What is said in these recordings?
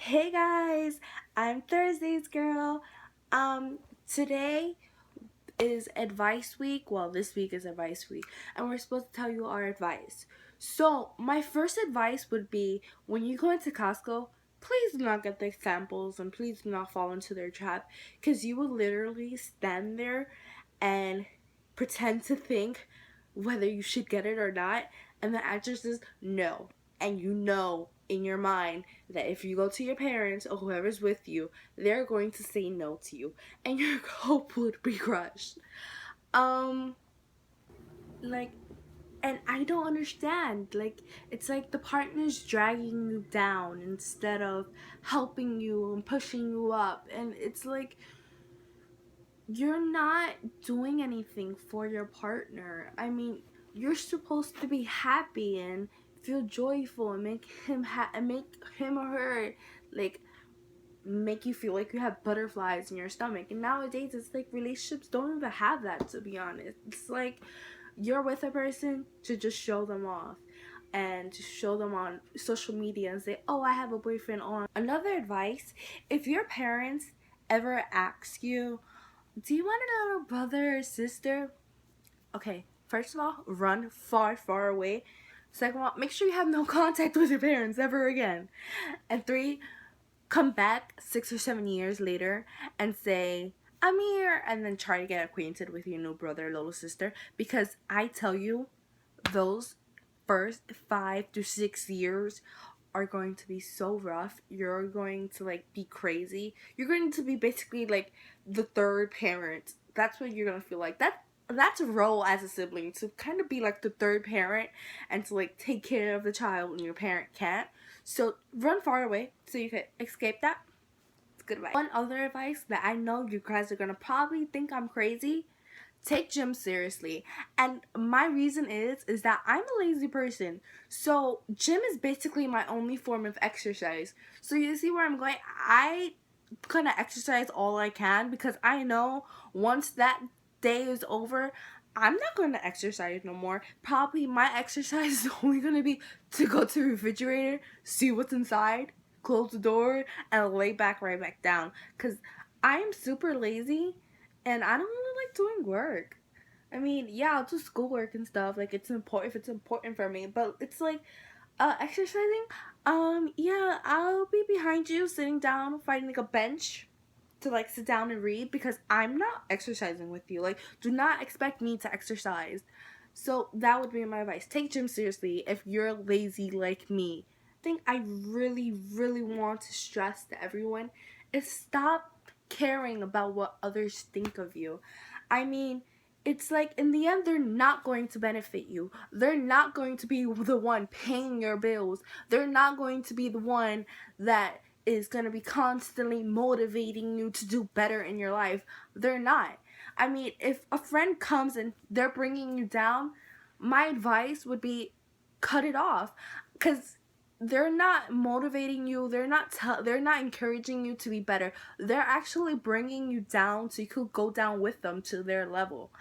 Hey guys, I'm Thursday's girl. Um, Today is advice week. Well, this week is advice week, and we're supposed to tell you our advice. So, my first advice would be when you go into Costco, please do not get the samples and please do not fall into their trap because you will literally stand there and pretend to think whether you should get it or not, and the answer is no. And you know in your mind that if you go to your parents or whoever's with you, they're going to say no to you, and your hope would be crushed. Um, like, and I don't understand. Like, it's like the partner's dragging you down instead of helping you and pushing you up, and it's like you're not doing anything for your partner. I mean, you're supposed to be happy and feel joyful and make him or her like make you feel like you have butterflies in your stomach. And nowadays, it's like relationships don't even have that. To be honest, it's like you're with a person to just show them off and to show them on social media and say, "Oh, I have a boyfriend." On another advice, if your parents ever ask you, do you want a little brother or sister? Okay, first of all, run far, far away. Second of all, make sure you have no contact with your parents ever again. And three, come back 6 or 7 years later and say, I'm here, and then try to get acquainted with your new brother or little sister. Because I tell you, those first 5 to 6 years are going to be so rough. You're going to like be crazy. You're going to be basically like the third parent. That's what you're gonna feel like. That's a role as a sibling, to kind of be like the third parent and to like take care of the child when your parent can't. So run far away so you can escape that. It's good advice. One other advice that I know you guys are gonna probably think I'm crazy: take gym seriously. And my reason is that I'm a lazy person, so gym is basically my only form of exercise. So you see where I'm going. I kind of exercise all I can because I know once that day is over, I'm not going to exercise no more. Probably my exercise is only going to be to go to the refrigerator, see what's inside, close the door, and lay back right back down, because I am super lazy and I don't really like doing work. I mean, yeah, I'll do schoolwork and stuff. Like, it's important if it's important for me. But it's like, exercising. Yeah, I'll be behind you, sitting down, finding like a bench to like sit down and read, because I'm not exercising with you. Like, do not expect me to exercise. So that would be my advice. Take gym seriously if you're lazy like me. I think I really, really want to stress to everyone is stop caring about what others think of you. I mean, it's like in the end, they're not going to benefit you. They're not going to be the one paying your bills. They're not going to be the one that is going to be constantly motivating you to do better in your life. They're not. I mean, if a friend comes and they're bringing you down, my advice would be cut it off, because they're not motivating you. They're not encouraging you to be better. They're actually bringing you down so you could go down with them to their level.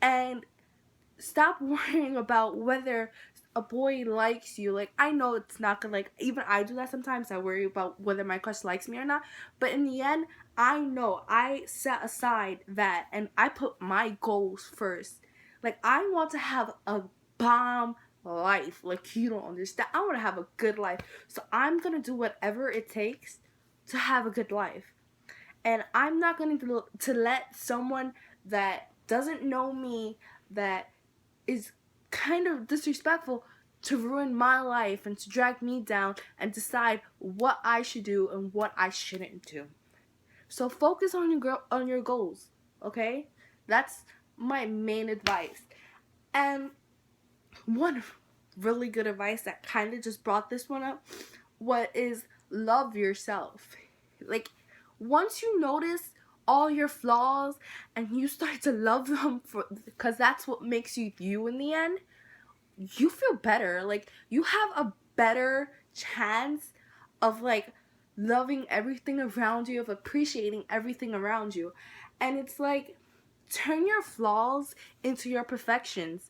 And stop worrying about whether a boy likes you. Like, I know it's not gonna, like, even I do that sometimes. I worry about whether my crush likes me or not. But in the end, I know I set aside that and I put my goals first. Like, I want to have a bomb life. Like, you don't understand. I want to have a good life. So I'm gonna do whatever it takes to have a good life. And I'm not going to let someone that doesn't know me, that is kind of disrespectful, to ruin my life and to drag me down and decide what I should do and what I shouldn't do. So focus on your goals, okay? That's my main advice. And one really good advice that kind of just brought this one up, what is love yourself. Like, once you notice all your flaws and you start to love them, for because that's what makes you you in the end, you feel better. Like, you have a better chance of like loving everything around you, of appreciating everything around you. And it's like, turn your flaws into your perfections.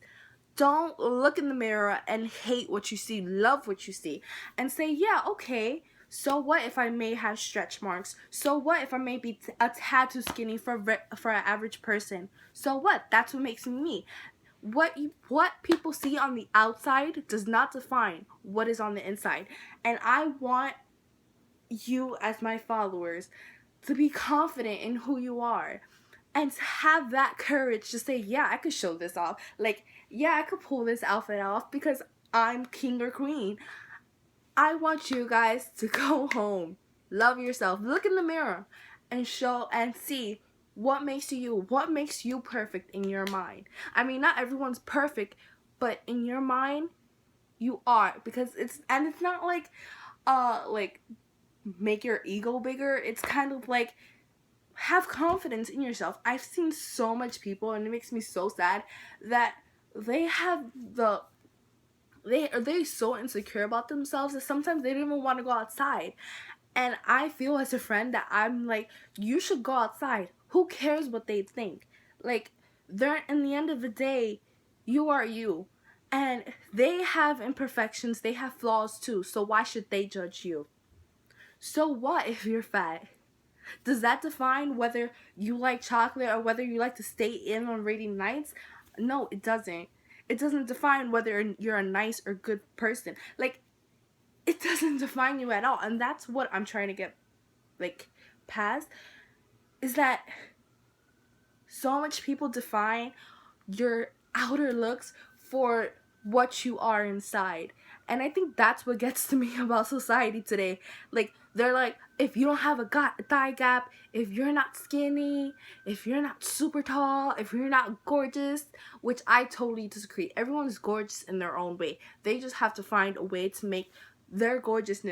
Don't look in the mirror and hate what you see. Love what you see and say, yeah, okay, So what if I may have stretch marks? So what if I may be a tad too skinny for an average person? So what? That's what makes me me. What people see on the outside does not define what is on the inside. And I want you as my followers to be confident in who you are and to have that courage to say, yeah, I could show this off. Like, yeah, I could pull this outfit off because I'm king or queen. I want you guys to go home, love yourself, look in the mirror, and show and see what makes you perfect in your mind. I mean, not everyone's perfect, but in your mind, you are, because it's not like make your ego bigger. It's kind of like have confidence in yourself. I've seen so much people, and it makes me so sad that they have they so insecure about themselves that sometimes they don't even want to go outside. And I feel as a friend that I'm like, you should go outside. Who cares what they think? Like, they're in the end of the day, you are you. And they have imperfections, they have flaws too. So why should they judge you? So what if you're fat? Does that define whether you like chocolate or whether you like to stay in on rainy nights? No, it doesn't. It doesn't define whether you're a nice or good person. Like, it doesn't define you at all. And that's what I'm trying to get, like, past. Is that so much people define your outer looks for what you are inside. And I think that's what gets to me about society today. Like, they're like, if you don't have a thigh gap, if you're not skinny, if you're not super tall, if you're not gorgeous, which I totally disagree. Everyone's gorgeous in their own way. They just have to find a way to make their gorgeousness